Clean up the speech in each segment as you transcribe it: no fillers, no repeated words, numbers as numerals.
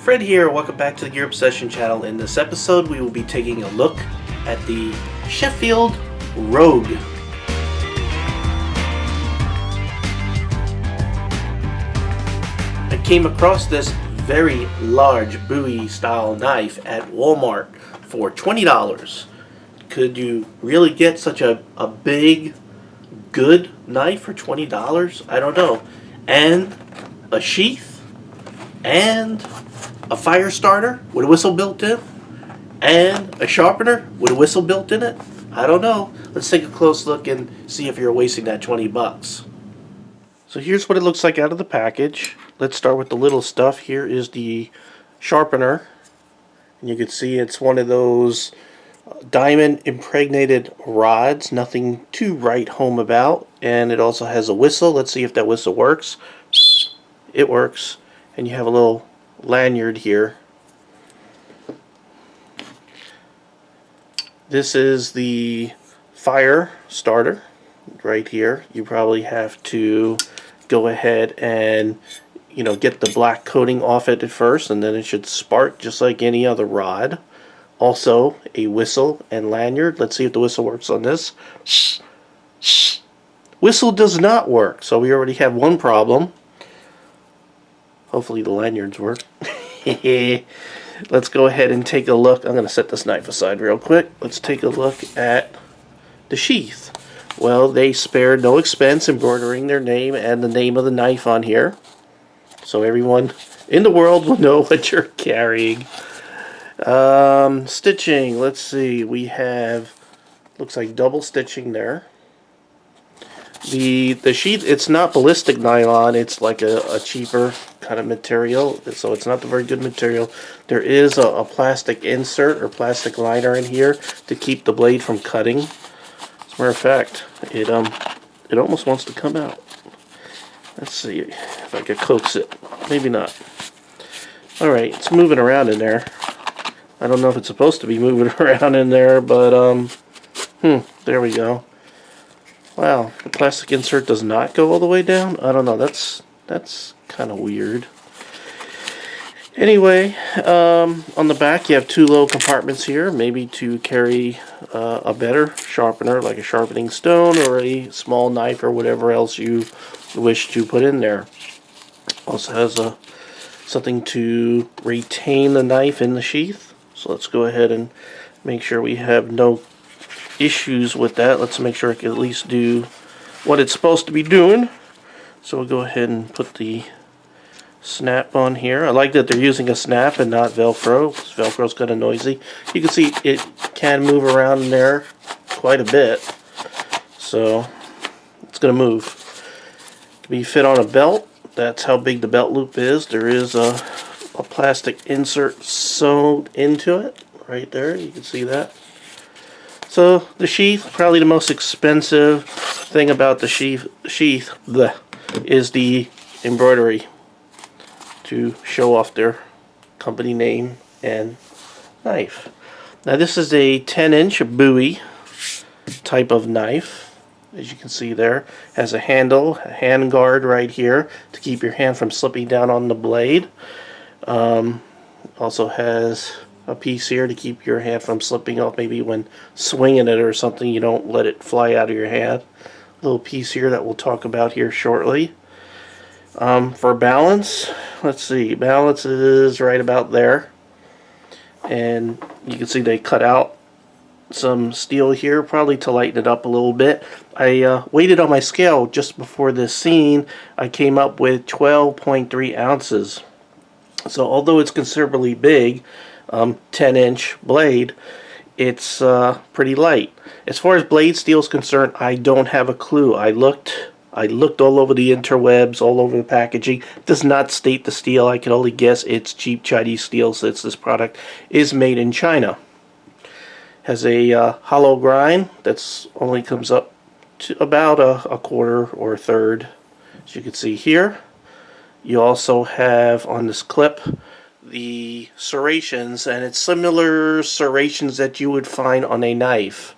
Fred here, welcome back to the Gear Obsession channel. In this episode we will be taking a look at the Sheffield Rogue. I came across this very large Bowie style knife at Walmart for $20. Could you really get such a big, good knife for $20? I don't know. And a sheath, and a fire starter with a whistle built in, and a sharpener with a whistle built in it? I don't know. Let's take a close look and see if you're wasting that 20 bucks. So here's what it looks like out of the package. Let's start with the little stuff. Here is the sharpener. And you can see it's one of those diamond impregnated rods. Nothing to write home about. And it also has a whistle. Let's see if that whistle works. It works. And you have a little lanyard here. This is the fire starter right here. You probably have to go ahead and get the black coating off it at first, and then it should spark just like any other rod. Also a whistle and lanyard. Let's see if the whistle works on this. Whistle does not work, so we already have one problem. Hopefully the lanyards work. Let's go ahead and take a look. I'm going to set this knife aside real quick. Let's take a look at the sheath. Well, they spared no expense embroidering their name and the name of the knife on here, so everyone in the world will know what you're carrying. Stitching. Let's see. We have, looks like double stitching there. The sheath, it's not ballistic nylon. It's like a cheaper kind of material, so it's not the very good material. There is a plastic insert or plastic liner in here to keep the blade from cutting. As a matter of fact, it almost wants to come out. Let's see if I could coax it. Maybe not. Alright, it's moving around in there. I don't know if it's supposed to be moving around in there, but there we go. Wow, the plastic insert does not go all the way down? I don't know, that's kind of weird. Anyway, on the back you have two little compartments here, maybe to carry a better sharpener, like a sharpening stone or a small knife or whatever else you wish to put in there. Also has something to retain the knife in the sheath. So let's go ahead and make sure we have no issues with that. Let's make sure it can at least do what it's supposed to be doing. So we'll go ahead and put the snap on here. I like that they're using a snap and not Velcro, because Velcro's kind of noisy. You can see it can move around in there quite a bit, so it's going to move. To be fit on a belt, that's how big the belt loop is. There is a plastic insert sewed into it right there. You can see that. So the sheath, probably the most expensive thing about the sheath is the embroidery to show off their company name and knife. Now this is a 10-inch Bowie type of knife. As you can see there, has a handle, a hand guard right here to keep your hand from slipping down on the blade. Also has a piece here to keep your hand from slipping off, maybe when swinging it or something, you don't let it fly out of your hand. A little piece here that we'll talk about here shortly. For balance, let's see, balance is right about there. And you can see they cut out some steel here, probably to lighten it up a little bit. I weighed it on my scale just before this scene. I came up with 12.3 ounces. So although it's considerably big, 10-inch blade, it's pretty light. As far as blade steel is concerned, I don't have a clue. I looked all over the interwebs, all over the packaging. It does not state the steel. I can only guess it's cheap Chinese steel, since this product is made in China. Has a hollow grind that's only comes up to about a quarter or a third, as you can see here. You also have on this clip the serrations, and it's similar serrations that you would find on a knife.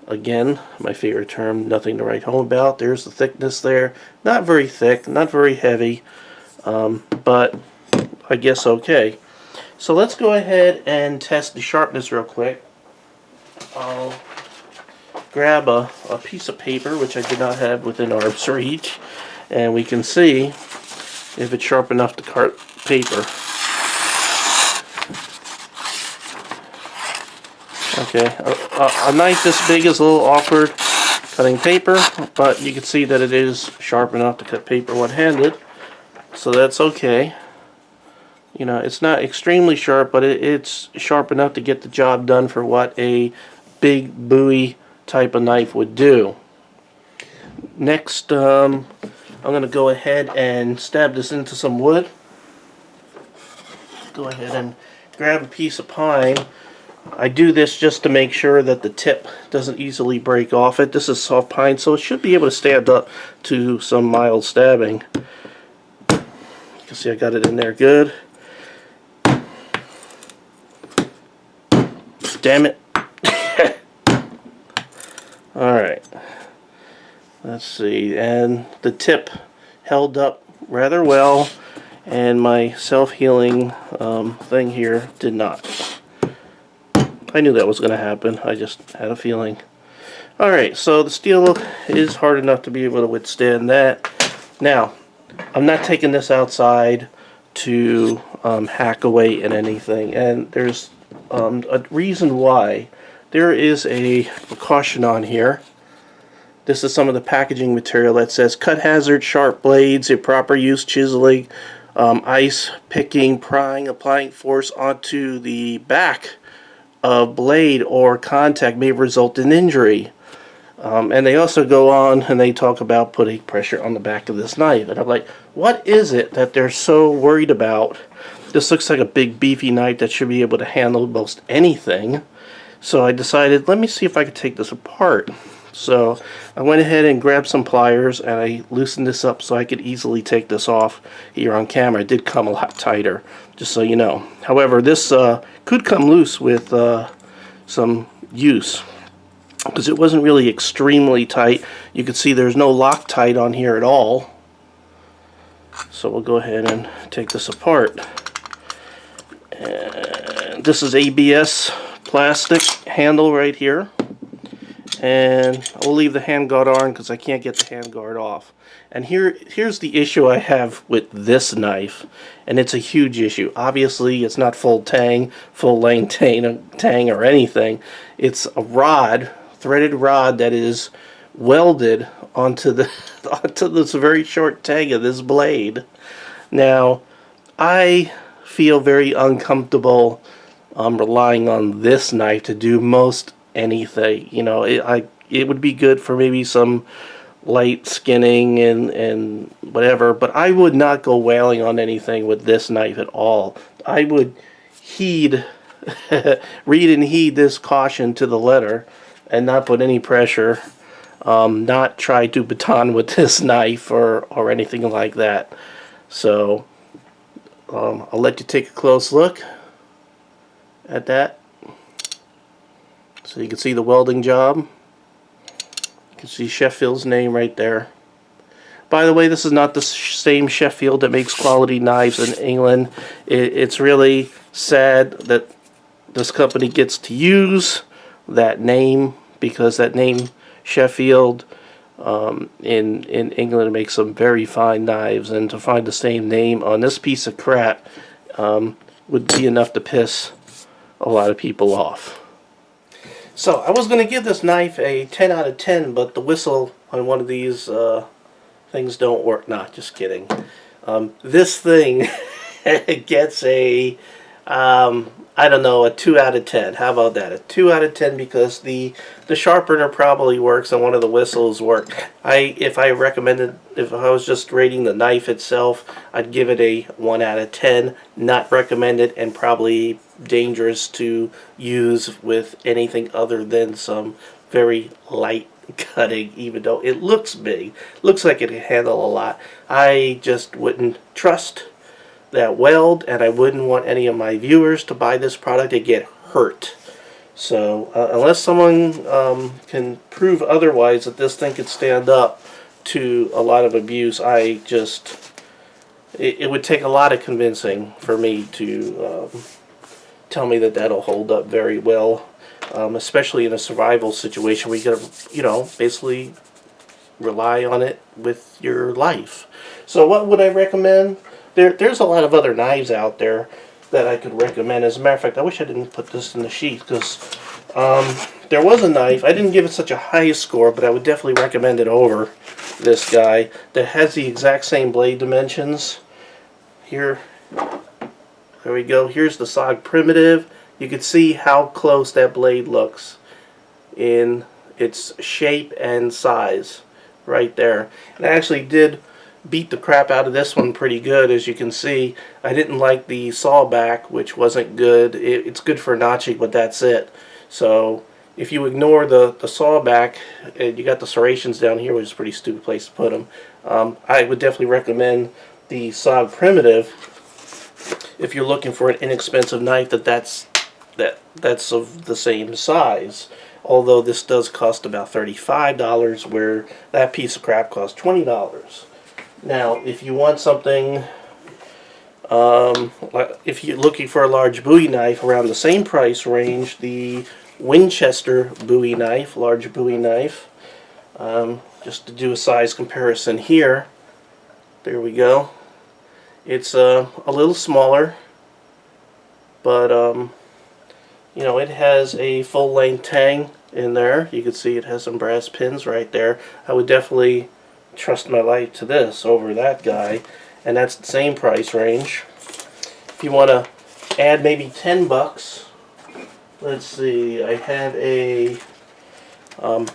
Again, my favorite term, nothing to write home about. There's the thickness there. Not very thick, not very heavy, but I guess, okay. So let's go ahead and test the sharpness real quick. I'll grab a piece of paper, which I did not have within arm's reach, and we can see if it's sharp enough to cut paper. Okay, a knife this big is a little awkward cutting paper, but you can see that it is sharp enough to cut paper one-handed, so that's okay. You know, it's not extremely sharp, but it's sharp enough to get the job done for what a big Bowie type of knife would do. Next, I'm going to go ahead and stab this into some wood. Go ahead and grab a piece of pine. I do this just to make sure that the tip doesn't easily break off it. This is soft pine, so it should be able to stand up to some mild stabbing. You can see I got it in there good. Damn it. Alright. Let's see. And the tip held up rather well, and my self-healing thing here did not. I knew that was going to happen. I just had a feeling. Alright, so the steel is hard enough to be able to withstand that. Now, I'm not taking this outside to hack away at anything, and there's a reason why. There is a precaution on here. This is some of the packaging material that says cut hazard, sharp blades, improper use, chiseling, ice, picking, prying, applying force onto the back of blade or contact may result in injury. And they also go on and they talk about putting pressure on the back of this knife. And I'm like, what is it that they're so worried about? This looks like a big beefy knife that should be able to handle most anything. So I decided, let me see if I could take this apart. So I went ahead and grabbed some pliers and I loosened this up so I could easily take this off here on camera. It did come a lot tighter, just so you know. However, this could come loose with some use, because it wasn't really extremely tight. You can see there's no Loctite on here at all. So we'll go ahead and take this apart. And this is ABS plastic handle right here, and I'll leave the handguard on because I can't get the handguard off. And here's the issue I have with this knife, and it's a huge issue. Obviously it's not full length tang or anything. It's a rod, threaded rod, that is welded onto this very short tang of this blade. Now, I feel very uncomfortable relying on this knife to do most anything. You know, it would be good for maybe some light skinning and whatever, but I would not go whaling on anything with this knife at all. I would read and heed this caution to the letter and not put any pressure, not try to baton with this knife or anything like that. So I'll let you take a close look at that. So you can see the welding job. You can see Sheffield's name right there. By the way, this is not the same Sheffield that makes quality knives in England. It's really sad that this company gets to use that name, because that name Sheffield in England makes some very fine knives, and to find the same name on this piece of crap would be enough to piss a lot of people off. So I was going to give this knife a 10 out of 10, but the whistle on one of these things don't work. Nah, just kidding. This thing gets a I don't know, a 2 out of 10. How about that? A 2 out of 10, because the sharpener probably works and one of the whistles work. If I was just rating the knife itself, I'd give it a 1 out of 10. Not recommended, and probably dangerous to use with anything other than some very light cutting, even though it looks big. Looks like it can handle a lot. I just wouldn't trust that weld, and I wouldn't want any of my viewers to buy this product and get hurt. So unless someone can prove otherwise that this thing could stand up to a lot of abuse, I just it would take a lot of convincing for me to tell me that that'll hold up very well, especially in a survival situation where you gotta, basically rely on it with your life. So what would I recommend? There's a lot of other knives out there that I could recommend. As a matter of fact, I wish I didn't put this in the sheath, because there was a knife. I didn't give it such a high score, but I would definitely recommend it over this guy that has the exact same blade dimensions. Here, there we go. Here's the SOG Primitive. You can see how close that blade looks in its shape and size right there. And I actually did beat the crap out of this one pretty good. As you can see, I didn't like the saw back, which wasn't good. It's good for notching, but that's it. So if you ignore the saw back, and you got the serrations down here, which is a pretty stupid place to put them, I would definitely recommend the SOG Primitive if you're looking for an inexpensive knife that's of the same size. Although this does cost about $35, where that piece of crap costs $20. Now, if you want something, if you're looking for a large Bowie knife around the same price range, the Winchester Bowie knife, large Bowie knife, just to do a size comparison here, there we go. It's a little smaller, but it has a full-length tang in there. You can see it has some brass pins right there. I would definitely trust my life to this over that guy, and that's the same price range. If you want to add maybe $10, let's see, I have a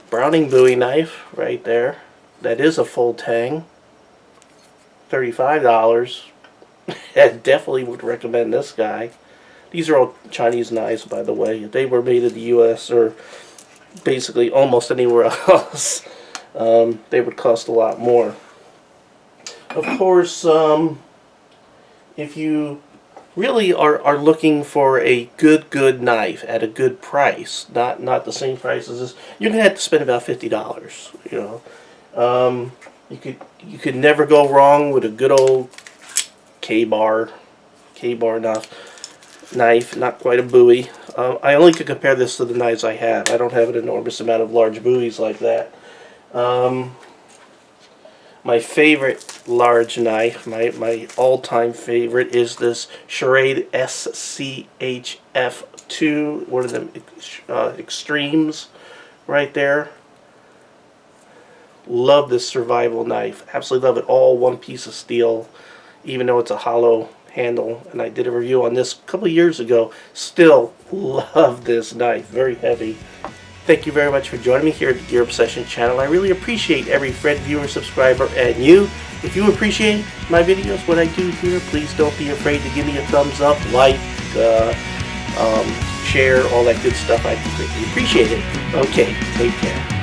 Browning Bowie knife right there. That is a full tang, $35. I definitely would recommend this guy. These are all Chinese knives, by the way. If they were made in the U.S. or basically almost anywhere else, they would cost a lot more. Of course, if you really are looking for a good knife at a good price, not the same price as this, you're gonna have to spend about $50. You could never go wrong with a good old K-bar knife, not quite a Bowie. I only could compare this to the knives I have. I don't have an enormous amount of large Bowies like that. My favorite large knife, my all-time favorite, is this Charade SCHF2, one of them extremes right there. Love this survival knife. Absolutely love it. All one piece of steel, even though it's a hollow handle. And I did a review on this a couple of years ago. Still love this knife. Very heavy. Thank you very much for joining me here at the Gear Obsession channel. I really appreciate every friend, viewer, subscriber, and you. If you appreciate my videos, what I do here, please don't be afraid to give me a thumbs up, like, share, all that good stuff. I greatly appreciate it. Okay, take care.